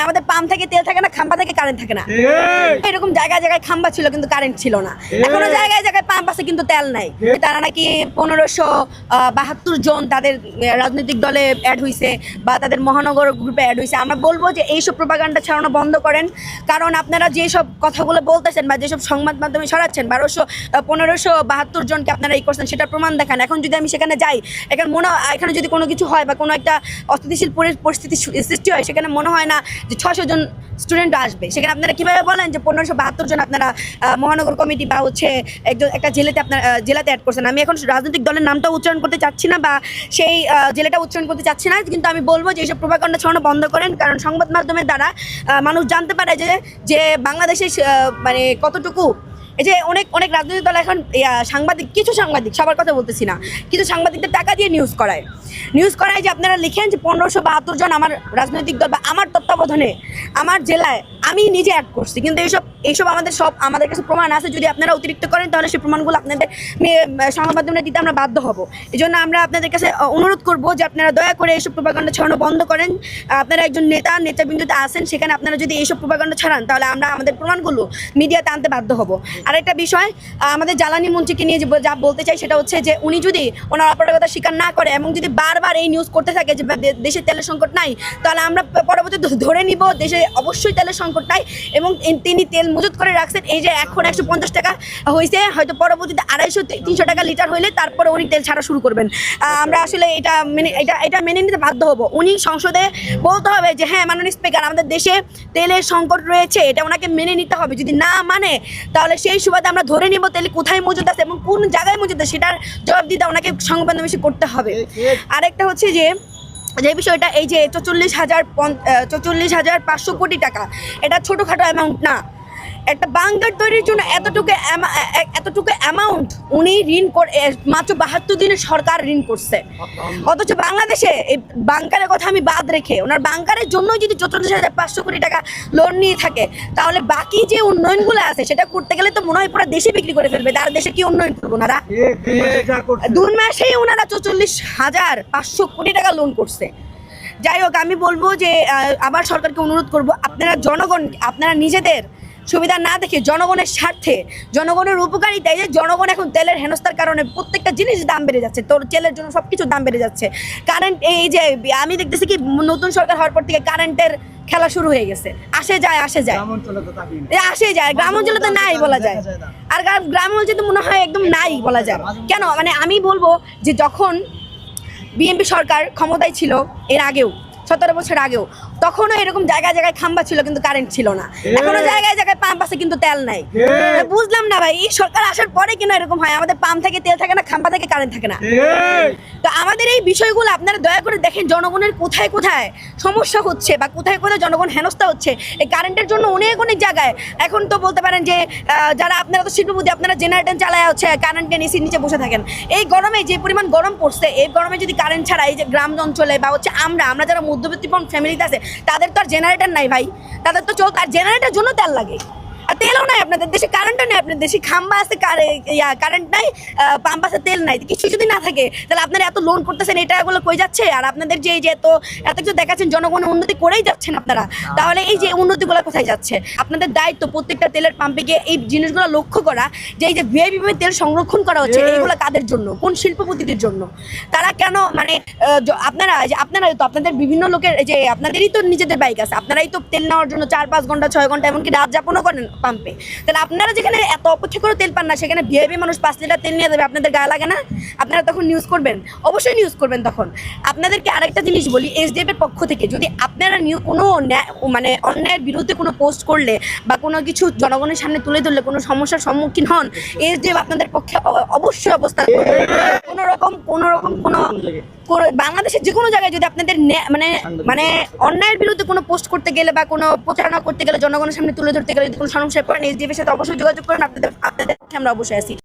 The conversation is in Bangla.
আমাদের পাম্প থেকে তেল থাকে না, খাম্বা থেকে কারেন্ট থাকে না। এরকম জায়গায় জায়গায় খাম্বা ছিল কিন্তু কারেন্ট ছিল না। এখনো জায়গায় জায়গায় পাম্প আছে কিন্তু তেল নাই। তারা নাকি 1572 জন তাদের রাজনৈতিক দলে অ্যাড হয়েছে বা তাদের মহানগর গ্রুপে অ্যাড হয়েছে। আমরা বলবো যে এইসব প্রোপাগান্ডা ছড়ানো বন্ধ করেন, কারণ আপনারা যেসব কথাগুলো বলতেছেন বা যেসব সংবাদ মাধ্যমে ছড়াচ্ছেন 1572 জনকে আপনারা এই করছেন সেটা প্রমাণ দেখান। এখন যদি আমি সেখানে যাই, এখানে যদি কোনো কিছু হয় বা কোনো একটা অস্থিতিশীল পরিস্থিতি সৃষ্টি হয়, সেখানে মনে হয় না যে 600 জন স্টুডেন্ট আসবে। সেখানে আপনারা কীভাবে বলেন যে 1572 জন আপনারা মহানগর কমিটি বা একটা জেলাতে অ্যাড করছেন। আমি এখন রাজনৈতিক দলের নামটা উচ্চারণ করতে চাচ্ছি না বা সেই জেলাটা উচ্চারণ করতে চাচ্ছি না, কিন্তু আমি বলবো যে এইসব প্রোপাগান্ডা ছড়ানো বন্ধ করেন, কারণ সংবাদ মাধ্যমের দ্বারা মানুষ জানতে পারে যে বাংলাদেশে মানে কতটুকু এই যে অনেক রাজনৈতিক দল এখন কিছু সাংবাদিক, সবার কথা বলতেছি না, কিছু সাংবাদিকদের টাকা দিয়ে নিউজ করায় যে আপনারা লিখেন যে 1572 জন আমার রাজনৈতিক দল বা আমার তত্ত্বাবধানে আমার জেলায় আমি নিজে অ্যাড করছি। কিন্তু এইসব আমাদের কাছে প্রমাণ আছে। যদি আপনারা অতিরিক্ত করেন তাহলে সেই প্রমাণগুলো আপনাদের সংবাদ মাধ্যমে দিতে আমরা বাধ্য হব। এই জন্য আমরা আপনাদের কাছে অনুরোধ করব যে আপনারা দয়া করে এইসব প্রোপাগান্ডা ছড়ানো বন্ধ করেন। আপনারা একজন নেতাবিন্দুতে আসেন, সেখানে আপনারা যদি এইসব প্রোপাগান্ডা ছড়ান তাহলে আমরা আমাদের প্রমাণগুলো মিডিয়াতে আনতে বাধ্য হব। আরেকটা বিষয়, আমাদের জ্বালানি মন্ত্রীকে নিয়ে যা বলতে চাই সেটা হচ্ছে যে উনি যদি ওনার অপরাধতা স্বীকার না করে এবং যদি বারবার এই নিউজ করতে থাকে যে দেশে তেলের সংকট নাই, তাহলে আমরা পরবর্তীতে ধরে নিব দেশে অবশ্যই তেলের সংকট নাই এবং তিনি তেল মজুত করে রাখছেন। এই যে এখন 150 টাকা হয়েছে, হয়তো পরবর্তীতে 250-300 টাকা লিটার হইলে তারপরে উনি তেল ছাড়া শুরু করবেন। আমরা আসলে এটা মেনে নিতে বাধ্য হব। উনি সংসদে বলতে হবে যে হ্যাঁ মাননীয় স্পিকার, আমাদের দেশে তেলের সংকট রয়েছে, এটা ওনাকে মেনে নিতে হবে। যদি না মানে তাহলে সেই সুবাদে আমরা ধরে নিব তেল কোথায় মজুদ আছে এবং কোন জায়গায় মজুদ আছে সেটার জবাব দিতে ওনাকে সংবাদ মাধ্যমে করতে হবে। আরেকটা হচ্ছে যে বিষয়টা, এই যে 44,500 কোটি টাকা, এটা ছোটোখাটো অ্যামাউন্ট না। একটা বাংকার তৈরির জন্য এতটুকু অ্যামাউন্ট উনি ঋণ করে মাত্র 72 দিনে সরকার ঋণ করছে। অথচ বাংলাদেশে এই বাংকারের কথা আমি বাদ রেখে ওনার বাংকারের জন্য যদি 44,500 কোটি টাকা লোন নিয়ে থাকে, তাহলে বাকি যে উন্নয়নগুলো আছে সেটা করতে গেলে তো মনে হয় পুরো দেশে বিক্রি করে ফেলবে। তার দেশে কি উন্নয়ন করবো ওনারা? 2 মাসেই ওনারা 44,500 কোটি টাকা লোন করছে। যাই হোক, আমি বলবো যে আবার সরকারকে অনুরোধ করব, আপনারা নিজেদের সুবিধা না দেখে জনগণের স্বার্থে, জনগণের উপকারিতায়, যে জনগণ এখন তেলের হেনস্থার কারণে প্রত্যেকটা জিনিস দাম বেড়ে যাচ্ছে, তেলের জন্য সব কিছুর দাম বেড়ে যাচ্ছে। কারেন্ট, এই যে আমি দেখতেছি কি নতুন সরকার হওয়ার পর থেকে কারেন্টের খেলা শুরু হয়ে গেছে। আসে যায় গ্রাম অঞ্চলে তো নাই বলা যায়, আর গ্রাম অঞ্চলে তো মনে হয় একদম নাই বলা যায়। কেন? মানে আমি বলবো যে যখন বিএনপি সরকার ক্ষমতায় ছিল, এর আগেও 17 বছর আগেও, তখনও এরকম জায়গায় জায়গায় খাম্বা ছিল কিন্তু কারেন্ট ছিল না। এখনো জায়গায় জায়গায় পাম্প আছে কিন্তু তেল নাই। বুঝলাম না ভাই, এই সরকার আসার পরে কেন এরকম হয়? আমাদের পাম্প থেকে তেল থাকে না, খাম্বা থেকে কারেন্ট থাকে না। তো আমাদের এই বিষয়গুলো আপনারা দয়া করে দেখেন, জনগণের কোথায় কোথায় সমস্যা হচ্ছে বা কোথায় কোথায় জনগণ হেনস্থা হচ্ছে এই কারেন্টের জন্য। অনেক জায়গায় এখন তো বলতে পারেন যে যারা আপনারা তো শিল্পপতি, আপনারা জেনারেটর চালায় হচ্ছে কারেন্টের এসির নিচে বসে থাকেন। এই গরমে যে পরিমাণ গরম পড়ছে, এই গরমে যদি কারেন্ট ছাড়া এই যে গ্রাম অঞ্চলে বা হচ্ছে আমরা যারা মধ্যবিত্ত ফ্যামিলিতে আছে, তাদের তো আর জেনারেটর নাই ভাই, তাদের তো চলতে আর জেনারেটর জন্য তেল লাগে। আর তেলও নাই আপনাদের দেশে, কারেন্টও নেই আপনাদের দেশে, খাম্বা আছে কারেন্ট নাই, পাম্প আছে তেল নাই। কিছু যদি না থাকে তাহলে আপনারা এত লোন করতেছেন, এই টাকাগুলো কই যাচ্ছে? আর আপনাদের যে এত কিছু দেখাচ্ছেন, জনগণের উন্নতি করেই যাচ্ছেন আপনারা, তাহলে এই যে উন্নতিগুলো কোথায় যাচ্ছে? আপনাদের দায়িত্ব প্রত্যেকটা তেলের পাম্পে গিয়ে এই জিনিসগুলো লক্ষ্য করা যে এই যে ভিআইপি তেল সংরক্ষণ করা হচ্ছে, এইগুলো কাদের জন্য? কোন শিল্পপতিদের জন্য? তারা কেন মানে আপনারা তো আপনাদের বিভিন্ন লোকের যে আপনাদেরই তো নিজেদের বাইক আছে, আপনারাই তো তেল নেওয়ার জন্য 4-5 ঘন্টা 6 ঘন্টা এমনকি রাত যাপনও করেন পাম্পে। তাহলে আপনারা যেখানে এত অপেক্ষা করে তেল পান না, সেখানে ভিআইপি মানুষ 5 লিটার তেল নিয়ে দেবে, আপনাদের গায়ে লাগে না? আপনারা তখন নিউজ করবেন, অবশ্যই নিউজ করবেন। তখন আপনাদেরকে আরেকটা জিনিস বলি, এসডিএফ এর পক্ষ থেকে যদি আপনারা কোনো মানে অন্যায়ের বিরুদ্ধে কোনো পোস্ট করলে বা কোনো কিছু জনগণের সামনে তুলে ধরলে কোনো সমস্যার সম্মুখীন হন, এসডিএফ আপনাদের পক্ষে অবশ্যই অবস্থান করবে। কোনো রকম বাংলাদেশের যে কোনো জায়গায় যদি আপনাদের মানে অন্যায়ের বিরুদ্ধে কোনো পোস্ট করতে গেলে বা কোনো প্রচারণা করতে গেলে, জনগণের সামনে তুলে ধরতে গেলে কোনো সমস্যায় পড়েন, এসডিএফ এর সাথে অবশ্যই যোগাযোগ করেন। আপনাদের আমরা অবশ্যই আছি।